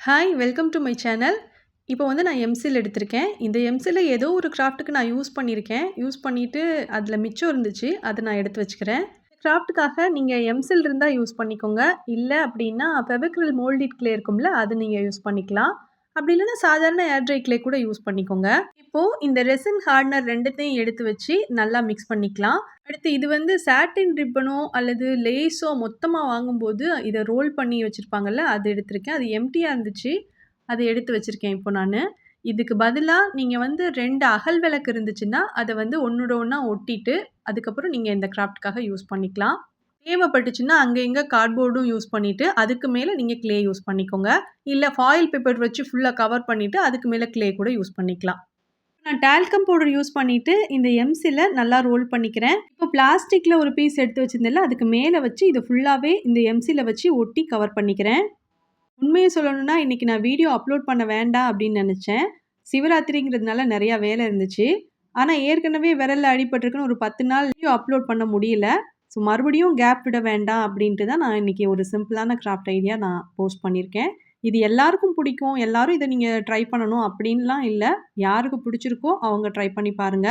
Hi welcome to my channel. இப்போ வந்து நான் எம்சில் எடுத்திருக்கேன். இந்த எம்சில ஏதோ ஒரு கிராஃப்ட்டுக்கு நான் யூஸ் பண்ணியிருக்கேன். யூஸ் பண்ணிட்டு அதில மிச்சம் இருந்துச்சு. அத நான் எடுத்து வச்சுக்கிறேன். கிராஃப்ட்டுக்காக நீங்க எம்சில் இருந்தா யூஸ் பண்ணிக்கோங்க. இல்ல அப்டின்னா ஃபெவிக்ரில் மோல்டிட் கிளே இருக்கும்ல, அது நீங்க யூஸ் பண்ணிக்கலாம். அப்படி இல்லன்னா சாதாரண ஏர் ட்ரை கிளே கூட யூஸ் பண்ணிக்கோங்க. இப்போ இந்த ரெசின் ஹார்ட்னர் 2த்தையும் எடுத்து வச்சு நல்லா மிக்ஸ் பண்ணிக்கலாம். அடுத்து இது வந்து சாட்டின் ரிப்பனோ அல்லது லேஸோ மொத்தமா வாங்கும்போது இத ரோல் பண்ணி வச்சிருப்பாங்கல்ல, அது எடுத்திருக்கேன். அது எம்ப்டியா இருந்துச்சு. அத எடுத்து வச்சிருக்கேன் இப்போ நானு. இதுக்கு பதிலா நீங்க வந்து 2 அகல் விளக்கு இருந்துச்சுன்னா, அத வந்து ஒண்ணோட ஒண்ணா ஒட்டிட்டு, அதுக்கப்புறம் நீங்க இந்த கிராஃப்ட்காக யூஸ் பண்ணிக்கலாம். தேவைப்பட்டுச்சுன்னா அங்க இங்க கார்ட்போர்டும் யூஸ் பண்ணிட்டு, அதுக்கு மேல நீங்க கிளே யூஸ் பண்ணிக்கோங்க. இல்ல ஃபாயில் பேப்பர் வச்சு ஃபுல்லா கவர் பண்ணிட்டு, அதுக்கு மேல கிளே கூட யூஸ் பண்ணிக்கலாம். நான் டால்கம் பவுடர் யூஸ் பண்ணிட்டு, இந்த எம்சில நல்லா ரோல் பண்ணிக்கிறேன். இப்போ பிளாஸ்டிக்ல ஒரு பீஸ் எடுத்து வச்சிருந்தேன்ல, அதுக்கு மேல வச்சு இத ஃபுல்லாவே இந்த எம்சில வச்சு ஒட்டி கவர் பண்ணிக்கிறேன். உண்மைய சொல்லணும்னா, இன்னைக்கு நான் வீடியோ அப்லோட் பண்ண வேண்டாம் அப்படின்னு நெனச்சேன். சிவராத்திரிங்கிறதுனால நெறையா வேலை இருந்துச்சு. ஆனா ஏற்கனவே விரல்ல அடிபட்டுருக்குன்னு ஒரு 10 நாள் வீடியோ அப்லோட் பண்ண முடியல. ஸோ மறுபடியும் கேப் விட வேண்டாம் அப்படின்ட்டு தான் நான் இன்னைக்கு ஒரு சிம்பிளான கிராஃப்ட் ஐடியா நான் போஸ்ட் பண்ணியிருக்கேன். இது எல்லாருக்கும் பிடிக்கும். எல்லாரும் இத நீங்க ட்ரை பண்ணணும் அப்படின்லாம் இல்ல. யாருக்கு பிடிச்சிருக்கோ அவங்க ட்ரை பண்ணி பாருங்க.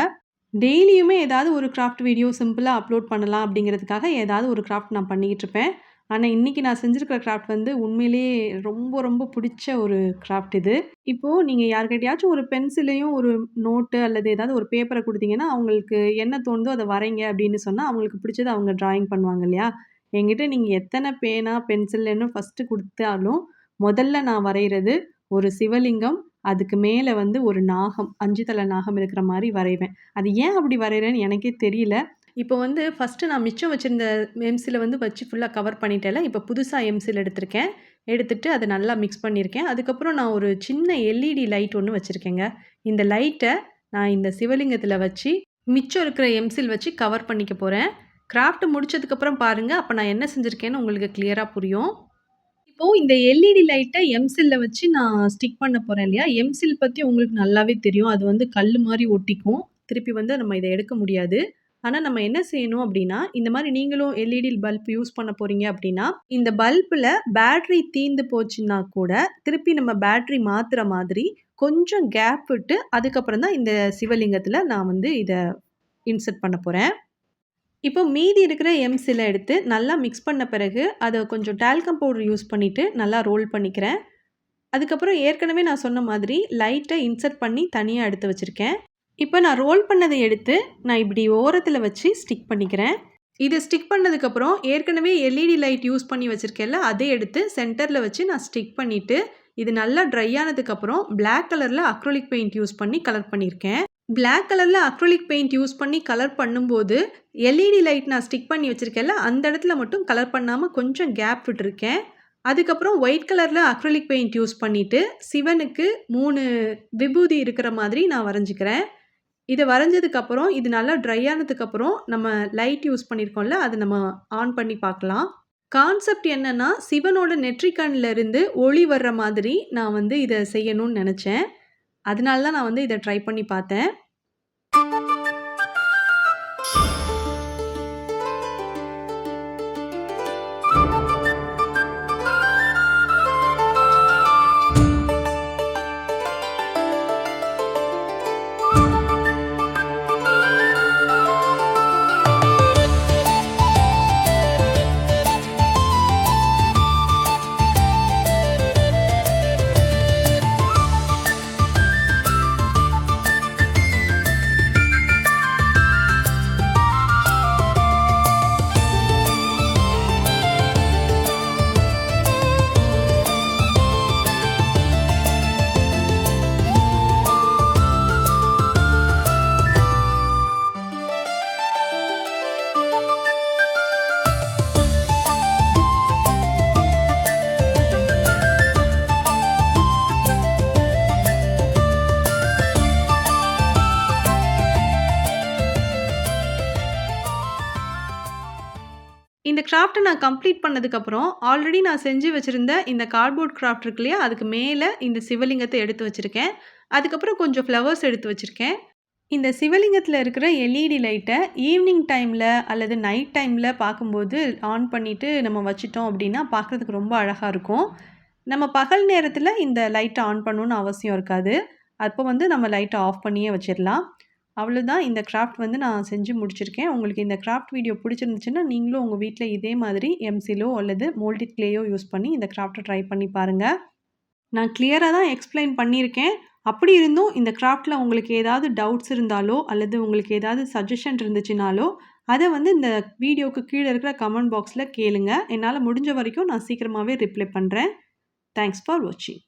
டெய்லியுமே ஏதாவது ஒரு கிராஃப்ட் வீடியோ சிம்பிளா அப்லோட் பண்ணலாம் அப்படிங்கிறதுக்காக ஏதாவது ஒரு கிராஃப்ட் நான் பண்ணிக்கிட்டு இருப்பேன். ஆனா, இன்னைக்கு நான் செஞ்சிருக்கிற கிராஃப்ட் வந்து உண்மையிலேயே ரொம்ப ரொம்ப புடிச்ச ஒரு கிராஃப்ட் இது. இப்போ நீங்க யார்கிட்டயாச்சும் ஒரு பென்சிலையும், ஒரு நோட்டு அல்லது ஏதாவது ஒரு பேப்பர குடுத்தீங்கன்னா, அவங்களுக்கு என்ன தோணுதோ அத வரைங்க அப்படின்னு சொன்னா, அவங்களுக்கு பிடிச்சத அவங்க டிராயிங் பண்ணுவாங்க இல்லையா? என்கிட்ட நீங்க எத்தன பேனா, பென்சில்ன்னு ஃபர்ஸ்ட்டு குடுத்தாலும், முதல்ல நான் வரையறது ஒரு சிவலிங்கம், அதுக்கு மேல வந்து ஒரு நாகம், 5 தல நாகம் இருக்கிற மாரி வரைவேன். அது ஏன் அப்படி வரையறேன்னு எனக்கே தெரியல. இப்போ வந்து ஃபர்ஸ்ட்டு நான் மிச்சம் வச்சிருந்த எம்சில வந்து வச்சு ஃபுல்லா கவர் பண்ணிட்டேன்ல. இப்போ புதுசா எம்சில் எடுத்திருக்கேன். எடுத்துட்டு அத நல்லா மிக்ஸ் பண்ணியிருக்கேன். அதுக்கப்புறம் நான் ஒரு சின்ன எல்இடி லைட் ஒண்ணு வச்சிருக்கேங்க. இந்த லைட்ட நான் இந்த சிவலிங்கத்தில வச்சு, மிச்சம் இருக்கிற எம்சில் வச்சு கவர் பண்ணிக்க போறேன். கிராஃப்ட் முடிச்சதுக்கப்புறம் பாருங்க. அப்ப நான் என்ன செஞ்சிருக்கேன்னு உங்களுக்கு கிளியரா புரியும். இப்போ இந்த எல்இடி லைட்ட எம்சில்ல வச்சு நான் ஸ்டிக் பண்ண போறேன் இல்லையா? எம்சில் பத்தி உங்களுக்கு நல்லாவே தெரியும். அது வந்து கல்லு மாரி ஒட்டிக்கும். திருப்பி வந்து நம்ம இத எடுக்க முடியாது. ஆனா நம்ம என்ன செய்யணும் அப்டின்னா, இந்த மாரி நீங்களும் எல்இடி பல்ப் யூஸ் பண்ண போறீங்க அப்டின்னா, இந்த பல்புல பேட்டரி தீர்ந்து போச்சுன்னா கூட, திருப்பி நம்ம பேட்டரி மாத்துற மாதிரி கொஞ்சம் கேப் விட்டு, அதுக்கப்புறம் தான் இந்த சிவலிங்கத்தில நான் வந்து இத இன்சர்ட் பண்ண போறேன். இப்போ மீதி இருக்கிற எம்சில எடுத்து நல்லா மிக்ஸ் பண்ண பிறகு, அத கொஞ்சம் டால்கம் பவுடர் யூஸ் பண்ணிட்டு நல்லா ரோல் பண்ணிக்கிறேன். அதுக்கப்புறம் ஏற்கனவே நான் சொன்ன மாதிரி லைட்ட இன்சர்ட் பண்ணி தனியா எடுத்து வச்சிருக்கேன். இப்போ நான் ரோல் பண்ணத எடுத்து நான் இப்படி ஓரத்தில வச்சு ஸ்டிக் பண்ணிக்கிறேன். இத ஸ்டிக் பண்ணதுக்கப்புறம் ஏற்கனவே எல்இடி லைட் யூஸ் பண்ணி வச்சிருக்கேன்ல, அத எடுத்து சென்டர்ல வச்சு நான் ஸ்டிக் பண்ணிட்டு, இது நல்லா ட்ரை ஆனதுக்கப்புறம் பிளாக் கலர்ல அக்ரிலிக் பெயிண்ட் யூஸ் பண்ணி கலர் பண்ணியிருக்கேன். பிளாக் கலர்ல அக்ரிலிக் பெயிண்ட் யூஸ் பண்ணி கலர் பண்ணும்போது, எல்இடி லைட் நான் ஸ்டிக் பண்ணி வச்சிருக்கேன்ல, அந்த இடத்துல மட்டும் கலர் பண்ணாம கொஞ்சம் கேப் விட்டுருக்கேன். அதுக்கப்புறம் ஒயிட் கலர்ல அக்ரிலிக் பெயிண்ட் யூஸ் பண்ணிட்டு, சிவனுக்கு 3 விபூதி இருக்கிற மாதிரி நான் வரைஞ்சுக்கிறேன். இத வரைஞ்சதுக்கப்புறம், இது நல்லா ட்ரை ஆனதுக்கப்புறம், நம்ம லைட் யூஸ் பண்ணியிருக்கோம்ல, அத நம்ம ஆன் பண்ணி பார்க்கலாம். கான்செப்ட் என்னன்னா, சிவனோட நெற்றிக் கண்ல இருந்து ஒளி வர்ற மாதிரி நான் வந்து இத செய்யணும்னு நெனச்சேன். அதனால தான் நான் வந்து இத ட்ரை பண்ணி பார்த்தேன். இந்த கிராஃப்ட்ட நான் கம்ப்ளீட் பண்ணதுக்கப்புறம், ஆல்ரெடி நான் செஞ்சு வச்சிருந்த இந்த கார்ட்போர்ட் கிராஃப்ட் இருக்கு இல்லையா? அதுக்கு மேல இந்த சிவலிங்கத்த எடுத்து வச்சிருக்கேன். அதுக்கப்புறம் கொஞ்சம் ஃப்ளவர்ஸ் எடுத்து வச்சிருக்கேன். இந்த சிவலிங்கத்தில இருக்கிற எல்இடி லைட்ட ஈவினிங் டைம்ல அல்லது நைட் டைம்ல பார்க்கும்போது ஆன் பண்ணிட்டு நம்ம வச்சுட்டோம் அப்டின்னா, பார்க்கறதுக்கு ரொம்ப அழகா இருக்கும். நம்ம பகல் நேரத்தில இந்த லைட்ட ஆன் பண்ணணும்னு அவசியம் இருக்காது. அப்போ வந்து நம்ம லைட்ட ஆஃப் பண்ணியே வச்சிரலாம். அவ்வளோதான் இந்த கிராஃப்ட் வந்து நான் செஞ்சு முடிச்சிருக்கேன். உங்களுக்கு இந்த கிராஃப்ட் வீடியோ பிடிச்சிருந்துச்சுன்னா, நீங்களும் உங்க வீட்ல இதே மாதிரி எம்சிலோ அல்லது மோல்டிட் கிளேயோ யூஸ் பண்ணி இந்த கிராஃப்ட்ட ட்ரை பண்ணி பாருங்க. நான் கிளியரா தான் எக்ஸ்ப்ளைன் பண்ணியிருக்கேன். அப்படி இருந்தும் இந்த கிராஃப்ட்ல உங்களுக்கு ஏதாவது டவுட்ஸ் இருந்தாலோ, அல்லது உங்களுக்கு ஏதாவது சஜஷன் இருந்துச்சுனாலோ, அத வந்து இந்த வீடியோக்கு கீழ இருக்கிற கமெண்ட் பாக்ஸ்ல கேளுங்க. என்னால முடிஞ்ச வரைக்கும் நான் சீக்கிரமாவே ரிப்ளை பண்றேன். தேங்க்ஸ் ஃபார் வாட்சிங்.